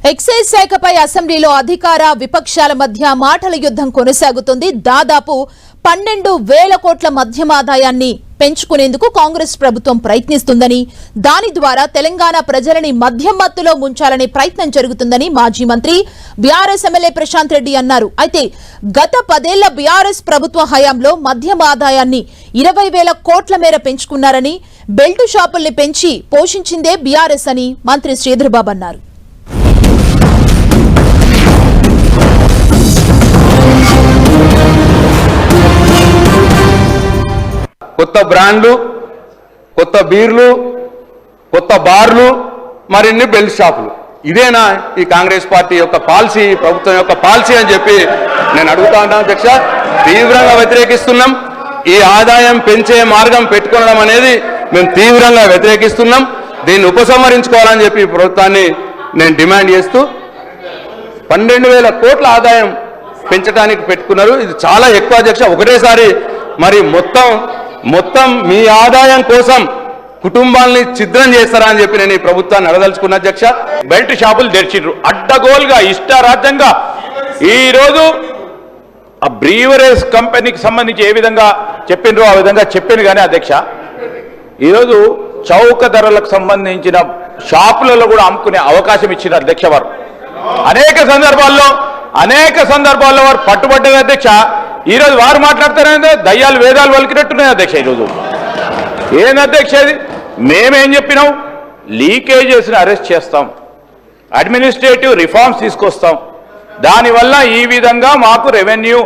Excise శాఖపై అసెంబ్లీలో అధికార విపక్షాల మధ్య మాటల యుద్ధం కొనసాగుతుంది. దాదాపు 12,000 కోట్ల మధ్యమాదాయాన్ని పెంచుకునేందుకు కాంగ్రెస్ ప్రభుత్వం ప్రయత్నిస్తుందని, దాని ద్వారా తెలంగాణ ప్రజలని మద్యం మత్తులో ముంచాలనే ప్రయత్నం జరుగుతుందని మాజీ మంత్రి బీఆర్ఎస్ ఎమ్మెల్యే ప్రశాంత్ రెడ్డి అన్నారు. అయితే గత 10 ఏళ్ల బీఆర్ఎస్ ప్రభుత్వ హయాంలో మద్యం ఆదాయాన్ని 20,000 కోట్ల మేర పెంచుకున్నారని, బెల్ట్ షాపుల్ని పెంచి పోషించిందే బీఆర్ఎస్ అని మంత్రి శ్రీధర్బాబు అన్నారు. కొత్త బ్రాండ్లు, కొత్త బీర్లు, కొత్త బార్లు, మరిన్ని బెల్ట్ షాపులు. ఇదేనా ఈ కాంగ్రెస్ పార్టీ యొక్క పాలసీ, ప్రభుత్వం యొక్క పాలసీ అని చెప్పి నేను అడుగుతా ఉన్నాను అధ్యక్ష. తీవ్రంగా వ్యతిరేకిస్తున్నాం. ఈ ఆదాయం పెంచే మార్గం పెట్టుకోవడం అనేది మేము తీవ్రంగా వ్యతిరేకిస్తున్నాం. దీన్ని ఉపసంహరించుకోవాలని చెప్పి ప్రభుత్వాన్ని నేను డిమాండ్ చేస్తూ 12,000 కోట్ల ఆదాయం పెంచడానికి పెట్టుకున్నారు. ఇది చాలా ఎక్కువ అధ్యక్ష. ఒకటేసారి మరి మొత్తం మీ ఆదాయం కోసం కుటుంబాలని ఛిద్రం చేస్తారా అని చెప్పి నేను ఈ ప్రభుత్వాన్ని అడదలుచుకున్న అధ్యక్ష. బెల్ట్ షాపులు తెరిచిండ్రు అడ్డగోలుగా, ఇష్టారాజ్యంగా. ఈరోజు ఆ బ్రీవరేజ్ కంపెనీకి సంబంధించి ఏ విధంగా చెప్పిండ్రో ఆ విధంగా చెప్పింది. కానీ అధ్యక్ష, ఈరోజు చౌక ధరలకు సంబంధించిన షాపులలో కూడా అమ్ముకునే అవకాశం ఇచ్చిన అధ్యక్ష వారు అనేక సందర్భాల్లో వారు పట్టుబడ్డది అధ్యక్ష. ఈరోజు వారు మాట్లాడతారంటే దయ్యాలు వేదాలు వలికినట్టున్నాయి అధ్యక్ష. ఈరోజు ఏంది అధ్యక్ష ఇది? మేమేం చెప్పినాం? లీకేజెస్ని అరెస్ట్ చేస్తాం, అడ్మినిస్ట్రేటివ్ రిఫార్మ్స్ తీసుకొస్తాం, దానివల్ల ఈ విధంగా మాకు రెవెన్యూ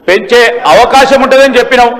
పెంచే అవకాశం ఉంటుందని చెప్పినాం.